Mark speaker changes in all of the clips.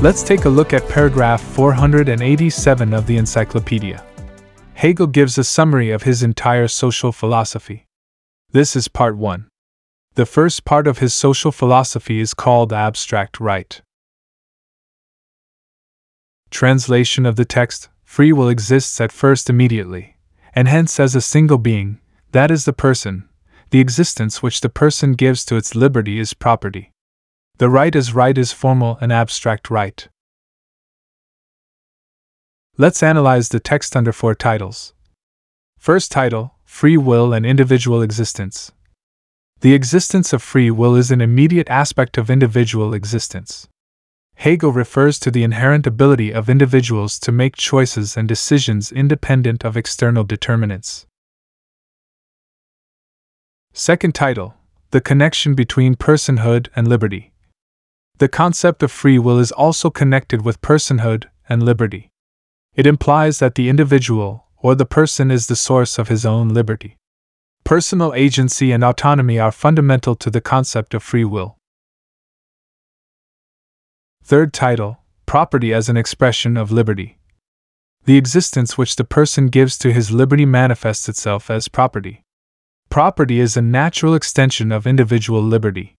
Speaker 1: Let's take a look at paragraph 487 of the Encyclopedia. Hegel gives a summary of his entire social philosophy. This is part 1. The first part of his social philosophy is called abstract right. Translation of the text: free will exists at first immediately, and hence as a single being, that is the person. The existence which the person gives to its liberty is property. The right is formal and abstract right. Let's analyze the text under 4 titles. First title: Free Will and Individual Existence. The existence of free will is an immediate aspect of individual existence. Hegel refers to the inherent ability of individuals to make choices and decisions independent of external determinants. Second title: The connection between personhood and liberty. The concept of free will is also connected with personhood and liberty. It implies that the individual, or the person, is the source of his own liberty. Personal agency and autonomy are fundamental to the concept of free will. Third title: Property as an expression of liberty. The existence which the person gives to his liberty manifests itself as property. Property is a natural extension of individual liberty.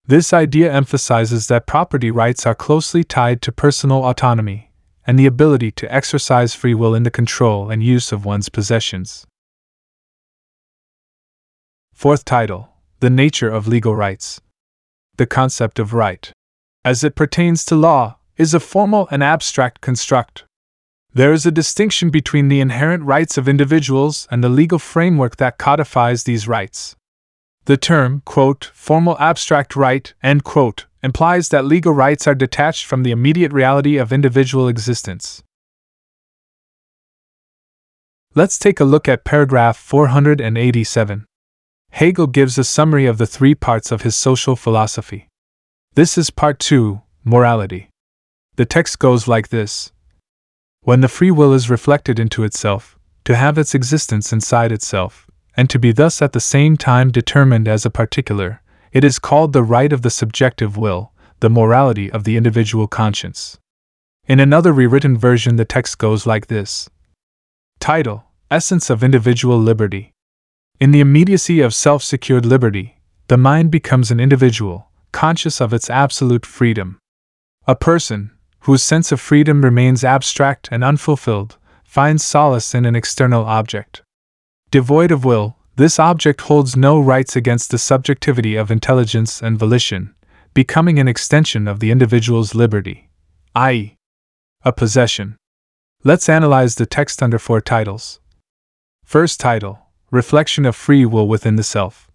Speaker 1: This idea emphasizes that property rights are closely tied to personal autonomy and the ability to exercise free will in the control and use of one's possessions. Fourth title: The nature of legal rights. The concept of right, as it pertains to law, is a formal and abstract construct. There is a distinction between the inherent rights of individuals and the legal framework that codifies these rights. The term, quote, formal abstract right, end quote, implies that legal rights are detached from the immediate reality of individual existence. Let's take a look at paragraph 487. Hegel gives a summary of the 3 parts of his social philosophy. This is part 2, morality. The text goes like this: when the free will is reflected into itself, to have its existence inside itself, and to be thus at the same time determined as a particular, it is called the right of the subjective will, the morality of the individual conscience. In another rewritten version, the text goes like this. Title: Essence of individual liberty. In the immediacy of self-secured liberty, the mind becomes an individual, conscious of its absolute freedom. A person, whose sense of freedom remains abstract and unfulfilled, finds solace in an external object. Devoid of will, this object holds no rights against the subjectivity of intelligence and volition, becoming an extension of the individual's liberty, i.e., a possession. Let's analyze the text under 4 titles. First title: Reflection of free will within the self.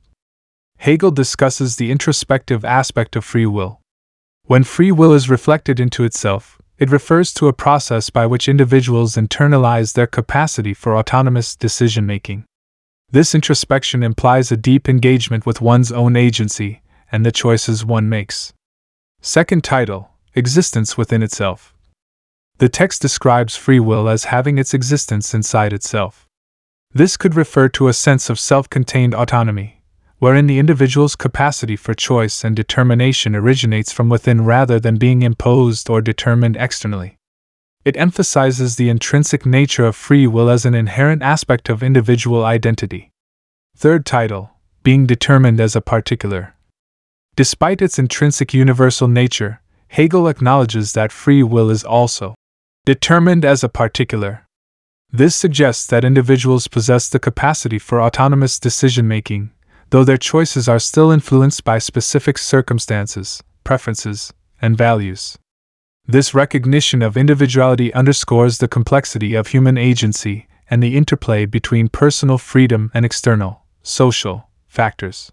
Speaker 1: Hegel discusses the introspective aspect of free will. When free will is reflected into itself, it refers to a process by which individuals internalize their capacity for autonomous decision-making. This introspection implies a deep engagement with one's own agency and the choices one makes. Second title: Existence within itself. The text describes free will as having its existence inside itself. This could refer to a sense of self-contained autonomy, wherein the individual's capacity for choice and determination originates from within rather than being imposed or determined externally. It emphasizes the intrinsic nature of free will as an inherent aspect of individual identity. Third title: Being determined as a particular. Despite its intrinsic universal nature, Hegel acknowledges that free will is also determined as a particular. This suggests that individuals possess the capacity for autonomous decision-making, though their choices are still influenced by specific circumstances, preferences, and values. This recognition of individuality underscores the complexity of human agency and the interplay between personal freedom and external, social, factors.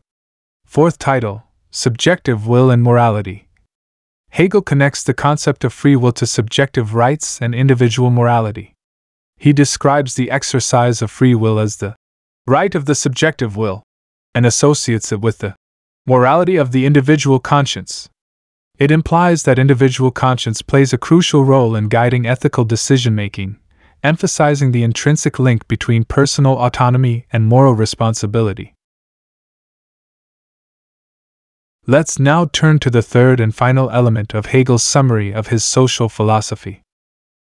Speaker 1: Fourth title: Subjective will and morality. Hegel connects the concept of free will to subjective rights and individual morality. He describes the exercise of free will as the right of the subjective will, and associates it with the morality of the individual conscience. It implies that individual conscience plays a crucial role in guiding ethical decision-making, emphasizing the intrinsic link between personal autonomy and moral responsibility. Let's now turn to the third and final element of Hegel's summary of his social philosophy.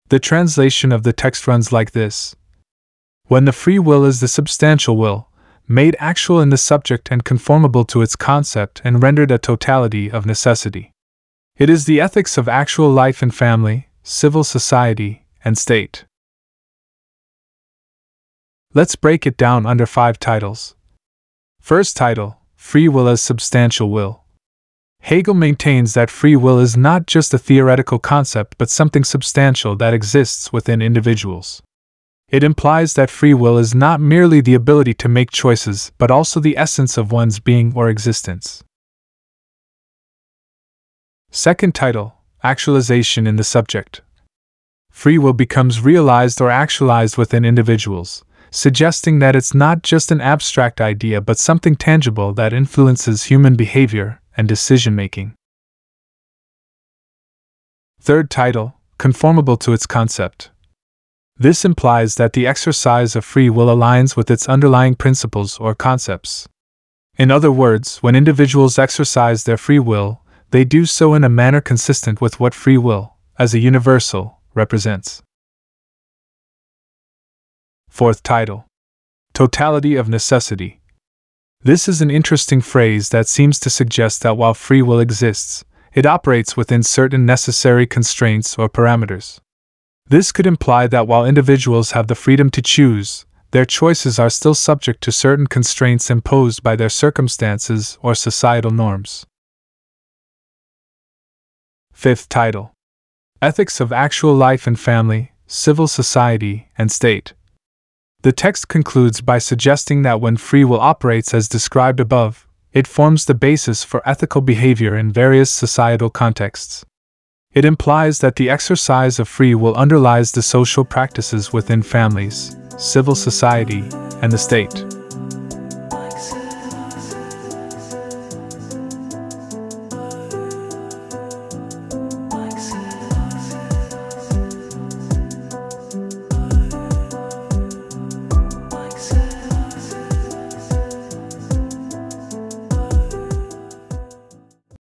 Speaker 1: The translation of the text runs like this: when the free will is the substantial will, made actual in the subject and conformable to its concept and rendered a totality of necessity. It is the ethics of actual life in family, civil society, and state. Let's break it down under 5 titles. First title: Free will as substantial will. Hegel maintains that free will is not just a theoretical concept but something substantial that exists within individuals. It implies that free will is not merely the ability to make choices but also the essence of one's being or existence. Second title: Actualization in the subject. Free will becomes realized or actualized within individuals, suggesting that it's not just an abstract idea but something tangible that influences human behavior and decision-making. Third title: Conformable to its concept. This implies that the exercise of free will aligns with its underlying principles or concepts. In other words, when individuals exercise their free will, they do so in a manner consistent with what free will, as a universal, represents. Fourth title: Totality of necessity. This is an interesting phrase that seems to suggest that while free will exists, it operates within certain necessary constraints or parameters. This could imply that while individuals have the freedom to choose, their choices are still subject to certain constraints imposed by their circumstances or societal norms. Fifth title: Ethics of actual life in family, civil society, and state. The text concludes by suggesting that when free will operates as described above, it forms the basis for ethical behavior in various societal contexts. It implies that the exercise of free will underlies the social practices within families, civil society, and the state.